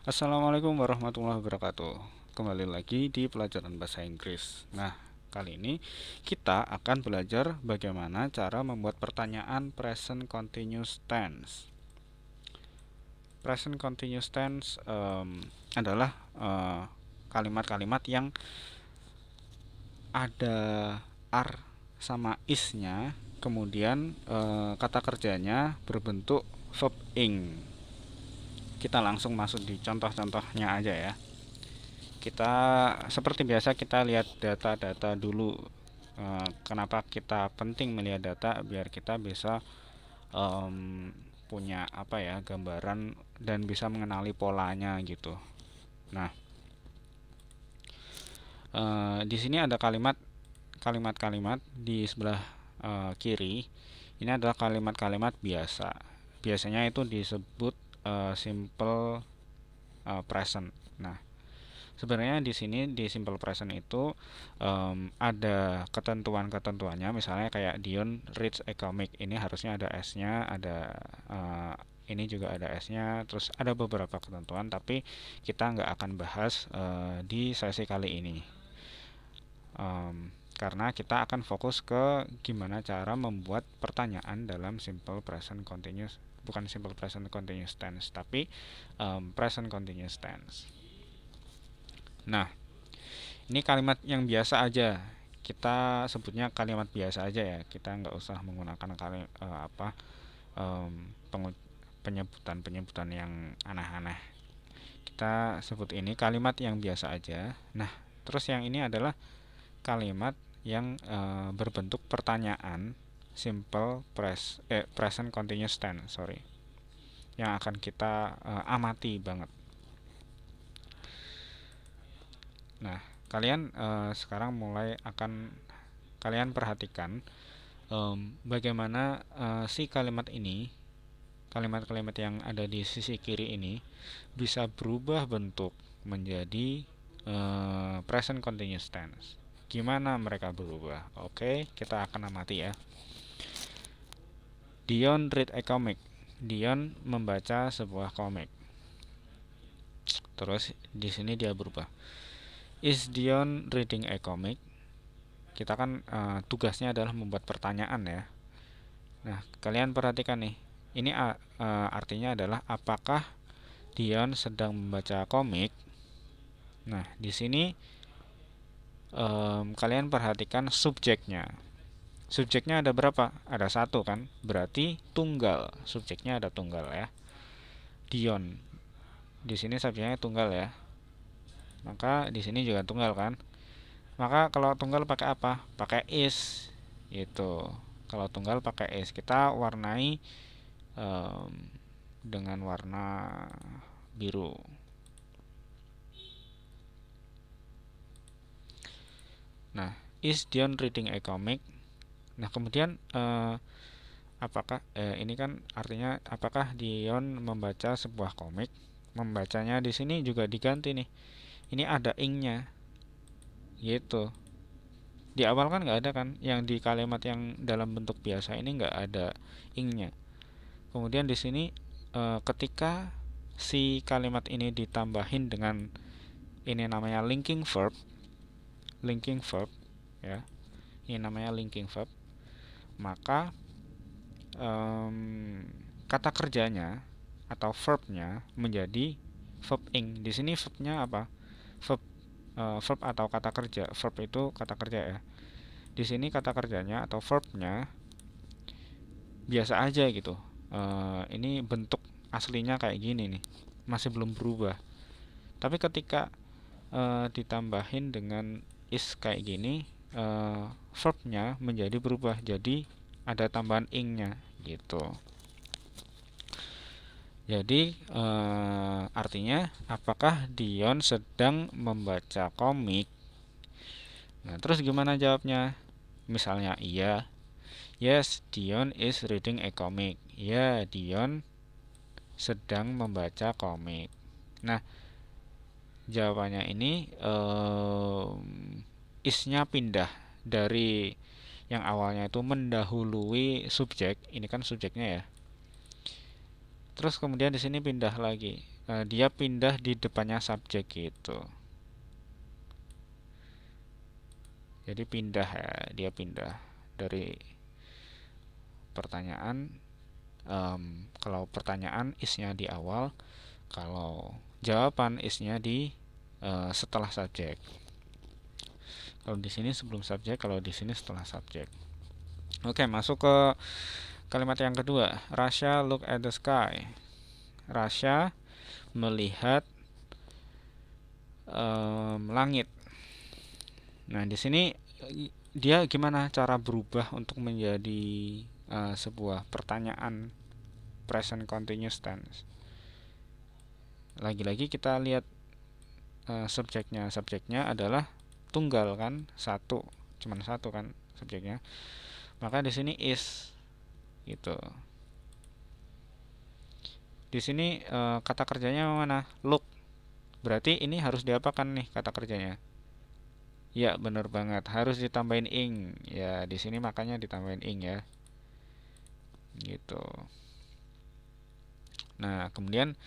Assalamualaikum warahmatullahi wabarakatuh. Kembali lagi di pelajaran bahasa Inggris. Nah, kali ini kita akan belajar bagaimana cara membuat pertanyaan present continuous tense. Present continuous tense adalah kalimat-kalimat yang ada are sama is-nya, kemudian kata kerjanya berbentuk verb ing. Kita langsung masuk di contoh-contohnya aja ya. Kita seperti biasa kita lihat data-data dulu. Kenapa kita penting melihat data? Biar kita bisa punya apa ya, gambaran dan bisa mengenali polanya gitu. Nah, di sini ada kalimat-kalimat di sebelah kiri. Ini adalah kalimat-kalimat biasa. Biasanya itu disebut simple present. Nah, sebenarnya di sini di simple present itu ada ketentuan-ketentuannya, misalnya kayak Dion reads a comic. Ini harusnya ada S-nya, ada ini juga ada S-nya, terus ada beberapa ketentuan, tapi kita nggak akan bahas di sesi kali ini. Karena kita akan fokus ke gimana cara membuat pertanyaan dalam simple present continuous, bukan simple present continuous tense, tapi present continuous tense. Nah, ini kalimat yang biasa aja. Kita sebutnya kalimat biasa aja ya. Kita nggak usah menggunakan penyebutan-penyebutan yang aneh-aneh. Kita sebut ini kalimat yang biasa aja. Nah, terus yang ini adalah kalimat yang berbentuk pertanyaan present continuous tense, sorry. Yang akan kita amati banget. Nah, kalian sekarang mulai akan kalian perhatikan bagaimana si kalimat ini, kalimat-kalimat yang ada di sisi kiri ini bisa berubah bentuk menjadi present continuous tense. Gimana mereka berubah? Oke, kita akan amati ya. Dion read a comic. Dion membaca sebuah komik. Terus di sini dia berubah. Is Dion reading a comic? Kita kan tugasnya adalah membuat pertanyaan ya. Nah, kalian perhatikan nih. Ini artinya adalah apakah Dion sedang membaca komik? Nah, di sini kalian perhatikan subjeknya. Subjeknya ada berapa? Ada satu kan? Berarti tunggal. Subjeknya ada tunggal ya. Dion. Di sini subjeknya tunggal ya. Maka di sini juga tunggal kan? Maka kalau tunggal pakai apa? Pakai is. Gitu. Kalau tunggal pakai is. Kita warnai dengan warna biru. Nah, is Dion reading a comic? Nah, kemudian apakah ini kan artinya apakah Dion membaca sebuah komik? Membacanya di sini juga diganti nih. Ini ada ing-nya. Gitu. Di awal kan nggak ada kan, yang di kalimat yang dalam bentuk biasa ini nggak ada ing-nya. Kemudian di sini ketika si kalimat ini ditambahin dengan ini namanya linking verb ya, ini namanya linking verb, maka kata kerjanya atau verbnya menjadi verb ing. Di sini verbnya apa? Verb atau kata kerja. Verb itu kata kerja ya. Di sini kata kerjanya atau verbnya biasa aja gitu. Ini bentuk aslinya kayak gini nih, masih belum berubah. Tapi ketika ditambahin dengan is kayak gini, verbnya menjadi berubah, jadi ada tambahan ingnya gitu. Jadi artinya apakah Dion sedang membaca komik? Nah, terus gimana jawabnya? Misalnya iya, yes, Dion is reading a comic. Ya, Dion sedang membaca komik. Nah, jawabannya ini isnya pindah dari yang awalnya itu mendahului subjek. Ini kan subjeknya ya. Terus kemudian di sini pindah lagi. Dia pindah di depannya subjek gitu. Jadi pindah ya, dia pindah dari pertanyaan. Kalau pertanyaan isnya di awal, kalau jawaban isnya di setelah subjek. Kalau di sini sebelum subjek, kalau di sini setelah subjek. Oke, masuk ke kalimat yang kedua. Rasya look at the sky. Rasya melihat langit. Nah, di sini dia gimana cara berubah untuk menjadi sebuah pertanyaan present continuous tense. Lagi-lagi kita lihat subjeknya. Subjeknya adalah tunggal kan, satu, cuman satu kan subjeknya. Maka di sini is gitu. Di sini kata kerjanya mana? Look. Berarti ini harus diapakan nih kata kerjanya? Ya, bener banget. Harus ditambahin ing. Ya, di sini makanya ditambahin ing ya. Gitu. Nah, kemudian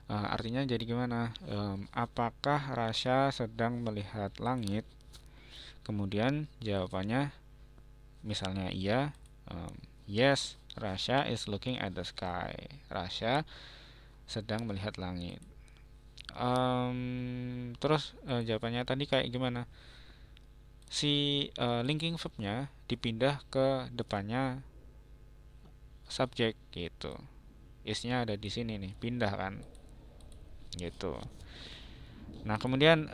artinya jadi gimana? Apakah Rasya sedang melihat langit? Kemudian jawabannya misalnya iya, yes, Rasya is looking at the sky. Rasya sedang melihat langit. Terus jawabannya tadi kayak gimana? Si linking verbnya dipindah ke depannya subjek gitu. Isnya ada di sini nih, pindah kan? Gitu. Nah, kemudian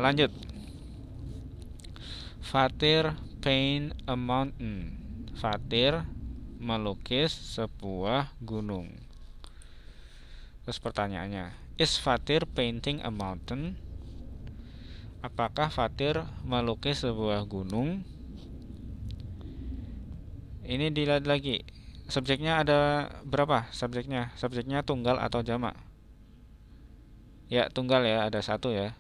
lanjut. Fatir paint a mountain. Fatir melukis sebuah gunung. Terus pertanyaannya, is Fatir painting a mountain? Apakah Fatir melukis sebuah gunung? Ini dilihat lagi. Subjeknya ada berapa? Subjeknya tunggal atau jamak? Ya, tunggal ya, ada satu ya.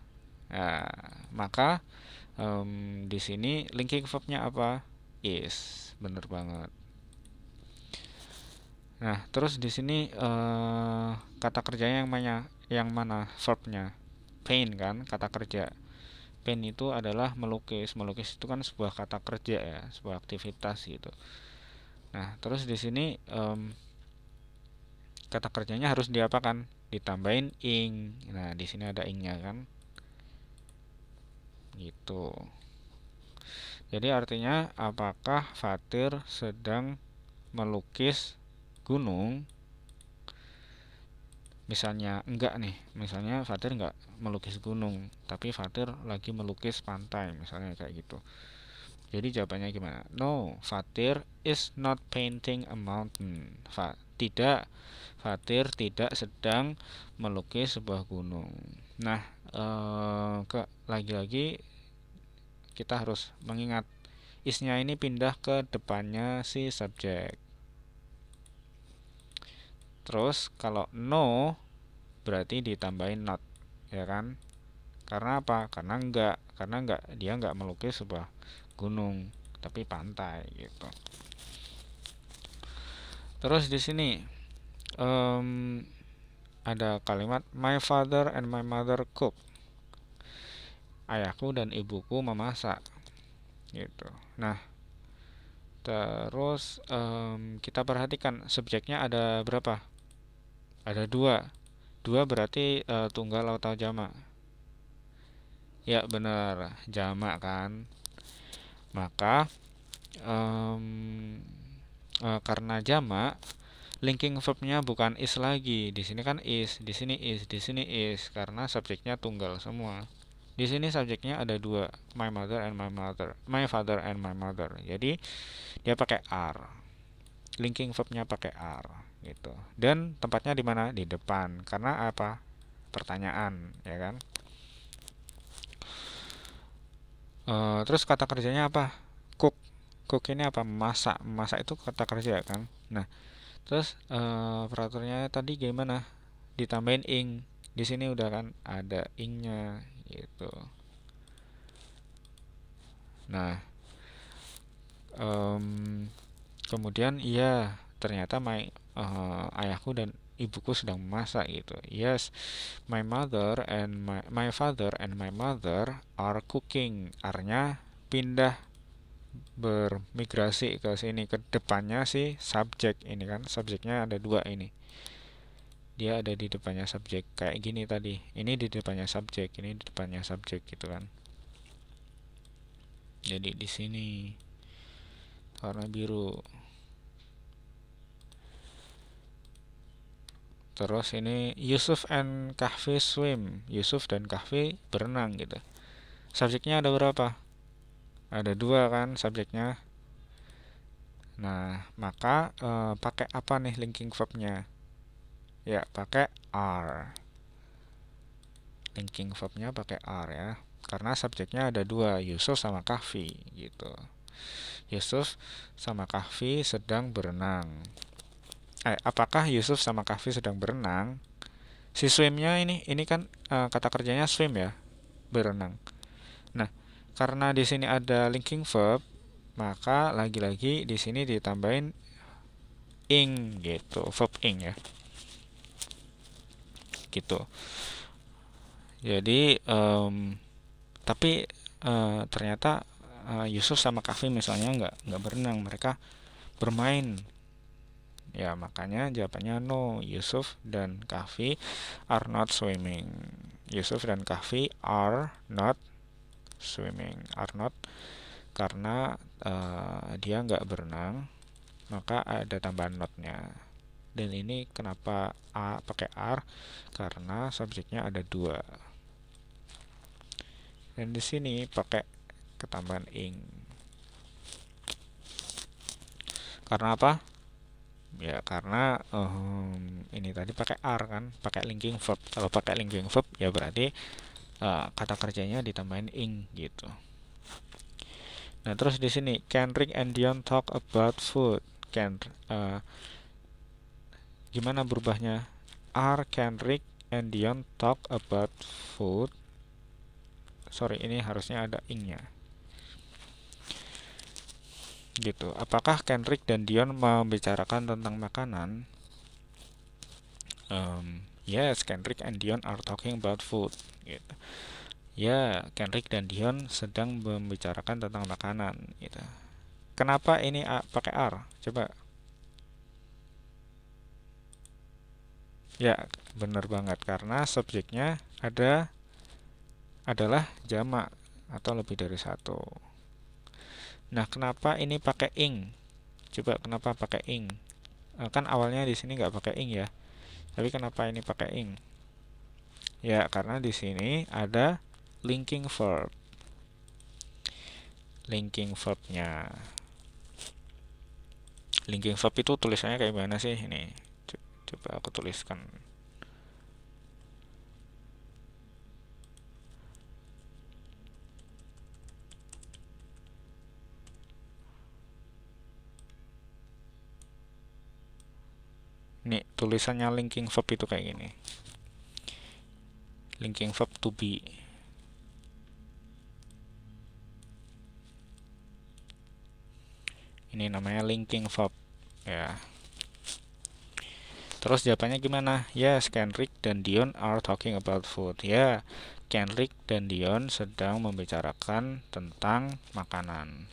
Nah, maka di sini linking verbnya apa? Is, bener banget. Nah, terus di sini kata kerjanya yang mana? Verbnya. Paint kan, kata kerja. Paint itu adalah melukis. Melukis itu kan sebuah kata kerja ya, sebuah aktivitas gitu. Nah, terus di sini kata kerjanya harus diapakan? Ditambahin ing. Nah, di sini ada ingnya kan? Gitu. Jadi artinya apakah Fatir sedang melukis gunung? Misalnya enggak nih, misalnya Fatir enggak melukis gunung, tapi Fatir lagi melukis pantai, misalnya kayak gitu. Jadi jawabannya gimana? No, Fatir is not painting a mountain. Tidak, Fatir tidak sedang melukis sebuah gunung. Nah, lagi-lagi kita harus mengingat isnya ini pindah ke depannya si subjek. Terus kalau no berarti ditambahin not, ya kan? Karena apa? Karena enggak dia enggak melukis sebuah gunung, tapi pantai gitu. Terus di sini ada kalimat my father and my mother cook. Ayahku dan ibuku memasak gitu. Nah, terus kita perhatikan subjeknya ada berapa? Ada dua. Dua berarti tunggal atau jamak? Ya benar, jamak kan. Maka karena jamak, linking verbnya bukan is lagi. Di sini kan is, di sini is, di sini is karena subjeknya tunggal semua. Di sini subjeknya ada dua, my mother and my mother, my father and my mother. Jadi dia pakai are. Linking verbnya pakai are gitu. Dan tempatnya di mana? Di depan. Karena apa? Pertanyaan, ya kan? Terus kata kerjanya apa? Cook. Cook ini apa? Masak. Masak itu kata kerja kan? Nah, terus peraturannya tadi gimana? Ditambahin ing. Di sini udah kan ada ingnya gitu. Nah, kemudian iya ternyata ayahku dan ibuku sedang memasak gitu. Yes, my mother and my father and my mother are cooking. Artinya pindah, bermigrasi ke sini, ke depannya sih subjek ini kan. Subjeknya ada dua ini. Dia ada di depannya subjek kayak gini tadi. Ini di depannya subjek, ini di depannya subjek gitu kan. Jadi di sini warna biru. Terus ini Yusuf and Kahfi swim. Yusuf dan Kahfi berenang gitu. Subjeknya ada berapa? Ada dua kan subjeknya. Nah, maka pakai apa nih linking verbnya? Ya, pakai are. Linking verbnya pakai are ya. Karena subjeknya ada dua, Yusuf sama Kahfi gitu. Yusuf sama Kahfi sedang berenang. Apakah Yusuf sama Kahfi sedang berenang? Si swimnya ini kan kata kerjanya swim ya, berenang. Nah, karena di sini ada linking verb, maka lagi-lagi di sini ditambahin ing gitu, verb ing ya. Gitu. Jadi tapi ternyata Yusuf sama Kahfi misalnya nggak berenang, mereka bermain. Ya, makanya jawabannya no. Yusuf dan Kahfi are not swimming. Yusuf dan Kahfi are not swimming. Are not karena dia nggak berenang, maka ada tambahan notnya. Dan ini kenapa pakai are? Karena subjeknya ada dua. Dan di sini pakai ketambahan ing. Karena apa? Ya karena ini tadi pakai are kan, pakai linking verb. Kalau pakai linking verb ya berarti kata kerjanya ditambahin ing gitu. Nah terus di sini Kendrick and Dion talk about food. Gimana berubahnya? Are Kendrick and Dion talk about food? Sorry, ini harusnya ada ingnya. Gitu. Apakah Kendrick dan Dion membicarakan tentang makanan? Yes, Kendrick and Dion are talking about food. Gitu. Ya, Kendrick dan Dion sedang membicarakan tentang makanan. Gitu. Kenapa ini pakai are? Coba. Ya, benar banget karena subjeknya adalah jamak atau lebih dari satu. Nah, kenapa ini pakai ing? Coba kenapa pakai ing? Kan awalnya di sini nggak pakai ing ya. Tapi kenapa ini pakai ing? Ya, karena di sini ada linking verb. Linking verbnya. Linking verb itu tulisannya kayak gimana sih? Ini coba aku tuliskan. Nih, tulisannya linking verb itu kayak gini. Linking verb to be. Ini namanya linking verb ya. Terus jawabannya gimana? Yes, Kendrick dan Dion are talking about food. Ya, Kendrick dan Dion sedang membicarakan tentang makanan.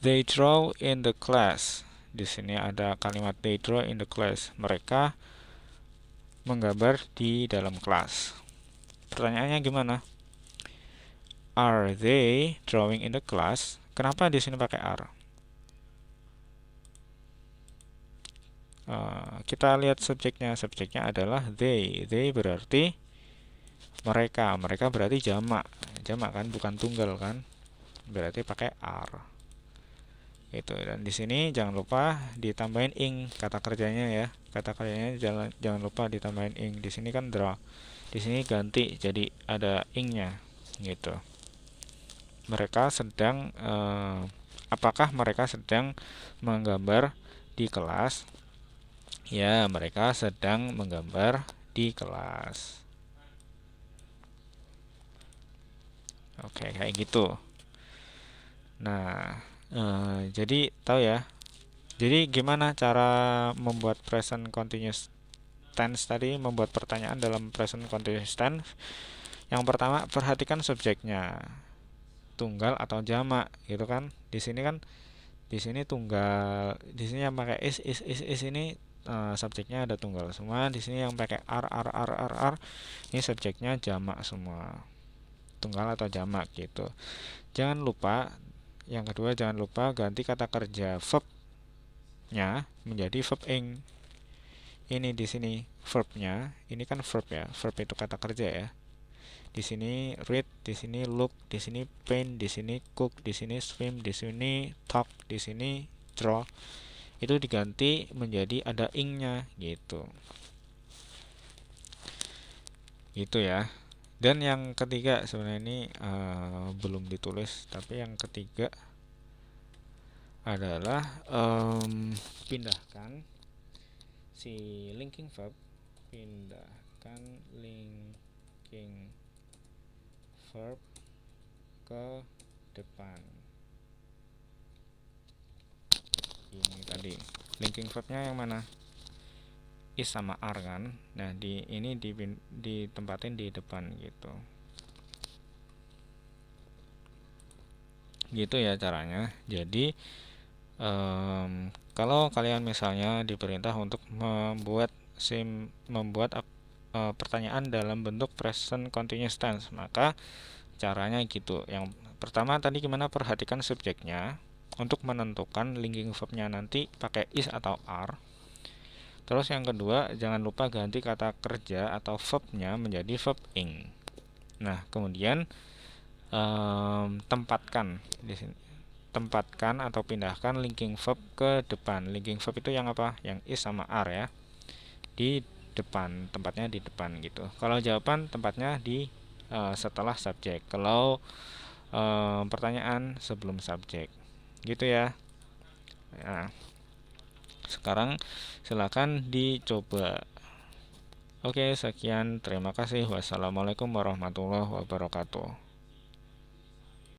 They draw in the class. Di sini ada kalimat they draw in the class. Mereka menggambar di dalam kelas. Pertanyaannya gimana? Are they drawing in the class? Kenapa di sini pakai are? Kita lihat subjeknya. Subjeknya adalah they. They berarti mereka. Mereka berarti jamak. Jamak kan, bukan tunggal kan? Berarti pakai are. Itu. Dan di sini jangan lupa ditambahin ing kata kerjanya ya. Kata kerjanya jangan lupa ditambahin ing. Di sini kan draw. Di sini ganti jadi ada ingnya gitu. Mereka sedang apakah mereka sedang menggambar di kelas? Ya, mereka sedang menggambar di kelas. Oke, kayak gitu. Nah, jadi tahu ya Jadi gimana cara membuat present continuous tense tadi, membuat pertanyaan dalam present continuous tense? Yang pertama, perhatikan subjeknya, tunggal atau jamak, gitu kan? Di sini tunggal, di sini yang pakai is ini subjeknya ada tunggal semua. Di sini yang pakai r ini subjeknya jamak semua, tunggal atau jamak gitu. Jangan lupa, yang kedua jangan lupa ganti kata kerja verbnya menjadi verb ing. Ini di sini verbnya, ini kan verb ya, verb itu kata kerja ya. Di sini read, di sini look, di sini paint, di sini cook, di sini swim, di sini talk, di sini draw. Itu diganti menjadi ada ingnya gitu. Gitu ya. Dan yang ketiga sebenarnya ini belum ditulis, tapi yang ketiga adalah pindahkan si linking verb, pindahkan linking verb ke depan. Ini tadi linking verbnya yang mana? Is sama R kan. Nah, di ini ditempatin di depan gitu. Gitu ya caranya. Jadi kalau kalian misalnya diperintah untuk membuat pertanyaan dalam bentuk present continuous tense, maka caranya gitu. Yang pertama tadi gimana, perhatikan subjeknya untuk menentukan linking verbnya nanti pakai is atau are. Terus yang kedua, jangan lupa ganti kata kerja atau verbnya menjadi verb ing. Nah, kemudian tempatkan di sini, tempatkan atau pindahkan linking verb ke depan. Linking verb itu yang apa? Yang is sama are ya. Di depan, tempatnya di depan gitu. Kalau jawaban tempatnya di setelah subjek. Kalau pertanyaan sebelum subjek. Gitu ya. Nah, sekarang silakan dicoba. Oke, sekian. Terima kasih. Wassalamualaikum warahmatullahi wabarakatuh.